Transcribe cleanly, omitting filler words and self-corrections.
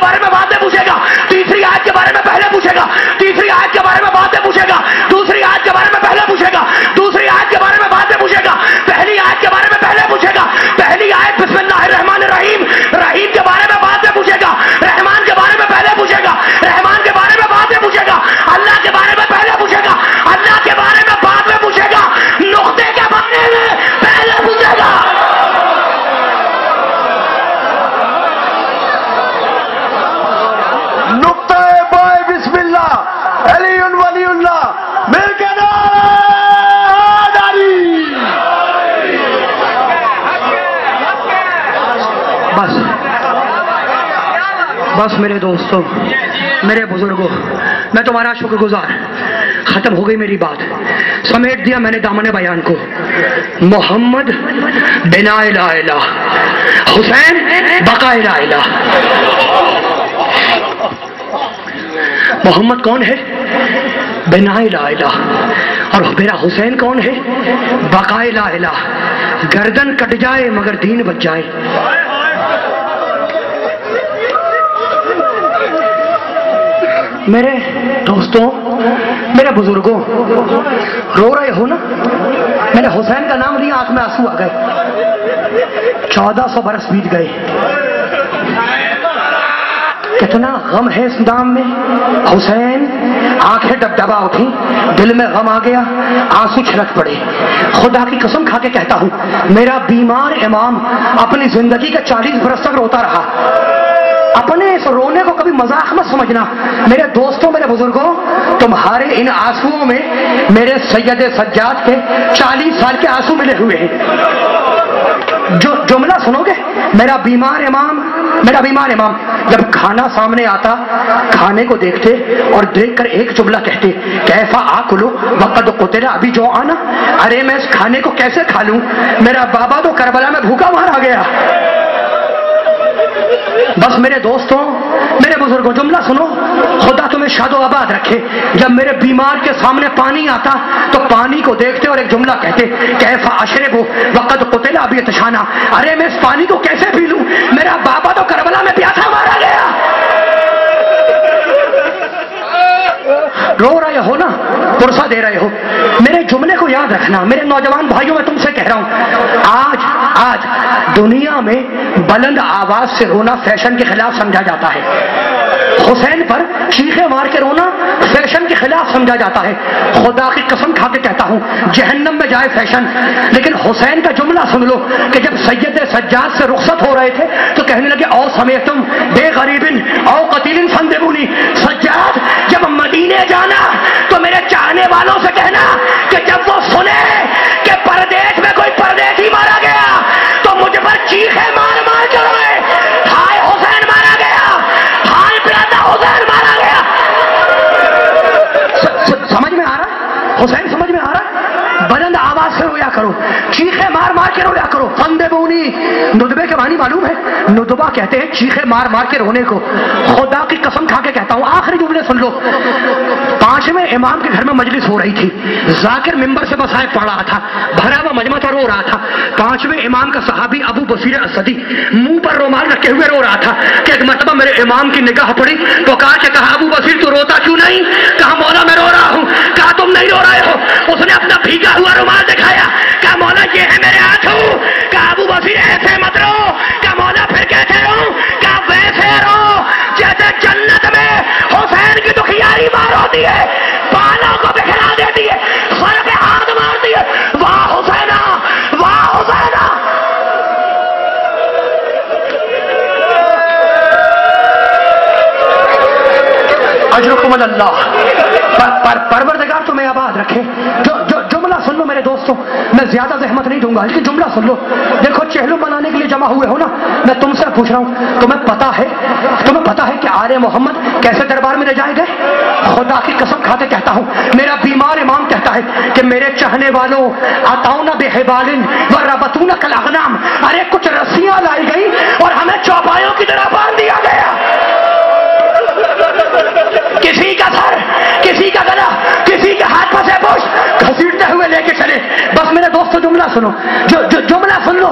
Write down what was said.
بارے میں بعد میں پوچھے گا، تیسری آیت کے بارے میں پہلے پوچھے گا، تیسری آیت کے بارے میں بعد میں پوچھے گا، دوسری آیت کے بارے میں پہلے پوچھے گا، دوسری آیت کے بارے میں بعد میں پوچھے گا، پہلی آیت کے بارے میں پہلے پوچھے گا، پہلی آیت بسم اللہ الرحمن الرحیم، رحیم کے بارے میں بعد میں پوچھے گا، رحمان کے بارے میں پہلے پوچھے گا، رحمان کے بارے میں بعد میں پوچھے گا، اللہ کے بارے میں پہلے پوچھے گا، اللہ کے بارے میں بعد میں پوچھے گا، نقطے کے بارے میں پہلے پوچھے گا۔ نقطہ بائے بسم اللہ علی ولی اللہ مل کے بس میرے دوستوں، میرے بزرگوں، میں تمہارا شکر گزار، ختم ہو گئی میری بات، سمیٹ دیا میں نے دامن بیان کو۔ محمد بنا الہ الہ، حسین بقا الہ الہ۔ محمد کون ہے؟ بنا الہ الہ۔ اور میرا حسین کون ہے؟ بقا الہ الہ۔ گردن کٹ جائے مگر دین بچ جائے۔ میرے دوستوں، میرے بزرگوں، رو رہے ہو نا؟ میں نے حسین کا نام لیا، آنکھ میں آنسو آ گئے۔ 1400 برس بیت گئے، کتنا غم ہے اس نام میں۔ حسین، آنکھیں ڈبڈبا اٹھی، دل میں غم آ گیا، آنسو چھلک پڑے۔ خدا کی قسم کھا کے کہتا ہوں، میرا بیمار امام اپنی زندگی کا 40 برس تک روتا رہا۔ اپنے اس رونے کو کبھی مذاق مت سمجھنا۔ میرے دوستوں، میرے بزرگوں، تمہارے ان آنسوؤں میں میرے سید سجاد کے 40 سال کے آنسو ملے ہوئے ہیں۔ جو جملہ سنو گے، میرا بیمار امام، میرا بیمار امام جب کھانا سامنے آتا، کھانے کو دیکھتے اور دیکھ کر ایک جملہ کہتے، کیفا آکلو وقد قتل ابھی جو آنا، ارے میں اس کھانے کو کیسے کھا لوں، میرا بابا تو کربلا میں بھوکا مارا گیا۔ بس میرے دوستوں، میرے بزرگوں، جملہ سنو، خدا تمہیں شاد و آباد رکھے۔ جب میرے بیمار کے سامنے پانی آتا تو پانی کو دیکھتے اور ایک جملہ کہتے، کیفا اشربو وقد قتل ابی تشانا، ارے میں اس پانی کو کیسے پی لوں، میرا بابا تو کربلا میں پیاسا مارا گیا۔ رو رہے ہو نا، پرسہ دے رہے ہو، میرے جملے کو یاد رکھنا۔ میرے نوجوان بھائیوں، میں تم سے کہہ رہا ہوں، آج دنیا میں بلند آواز سے رونا فیشن کے خلاف سمجھا جاتا ہے۔ حسین پر چیخے مار کے رونا فیشن کے خلاف سمجھا جاتا ہے۔ خدا کی قسم کھا کے کہتا ہوں، جہنم میں جائے فیشن، لیکن حسین کا جملہ سن لو کہ جب سید سجاد سے رخصت ہو رہے تھے تو کہنے لگے، او سمیتم بے غریبن او قتیل فندبونی، سجاد جب مدینے جانا تو میرے چاہنے والوں سے کہنا کہ جب وہ سنے کہ پردیش میں کوئی پردیسی مارا گیا تو مجھ پر چیخے مار مار کے روئے، ہائے حسین مارا گیا، ہائے پیادا حسین مارا گیا۔ سمجھ میں آ رہا ہے؟ حسین سمجھ میں آ رہا ہے؟ بلند آواز سے رویا کرو، چیخے مار مار کے رویا کرو۔ فندبونی، ندبے کے معنی معلوم ہے؟ ندبہ کہتے ہیں چیخے مار مار کے رونے کو۔ خدا کی قسم کھا کے کہتا ہوں، آخری جملے سن لو۔ 5ویں امام کے گھر میں مجلس ہو رہی تھی، ذاکر ممبر سے بسائے پڑھ رہا تھا، بھرا ہوا مجمع تھا، رو رہا تھا۔ 5ویں امام کا صحابی ابو بصیر اسدی منہ پر رومال رکھے ہوئے رو رہا تھا کہ ایک مرتبہ میرے امام کی نگاہ پڑی، پکار کے کہا، ابو بصیر تو روتا کیوں نہیں؟ کہا، مولا میں رو رہا ہوں۔ کہا، تم نہیں رو رہے ہو؟ اس نے اپنا بھیگا ہوا رومال دکھایا، کہا، مولا یہ ہے میرے آنسو۔ کہا، ابو بصیر ایسے مت رو۔ کہا، مولا پھر کیسے رو؟ کہا، ویسے رو جیسے جنت میں حسین کی دکھیاری مار ہوتی ہے، بالوں کو بکھرا دیتی ہے، سر پہ ہاتھ مارتی ہے، واہ حسینا، واہ حسینا۔ اجرکم اللہ، پروردگار تمہیں آباد رکھے۔ جملہ سن لو میرے دوستوں، میں زیادہ زحمت نہیں دوں گا، لیکن جملہ سن لو۔ دیکھو چہلم بنانے کے لیے جمع ہوئے ہو نا، میں تم سے پوچھ رہا ہوں، تمہیں پتا ہے کہ آل محمد کیسے دربار میں لے جائے گئے؟ خدا کی قسم کھا کے کہتا ہوں، میرا بیمار امام کہتا ہے کہ میرے چاہنے والوں آتاؤنا بحبالن وربطونا کالاغنام، ارے کچھ رسیاں لائی گئی اور ہمیں چوپایوں کی طرح باندھ دیا گیا۔ کسی کا سر، کسی کا گلا، کسی کے ہاتھ پر سے پوچھ گھسیٹتے ہوئے لے کے چلے۔ بس میرے دوستو جملہ سنو، جو جملہ سن لو،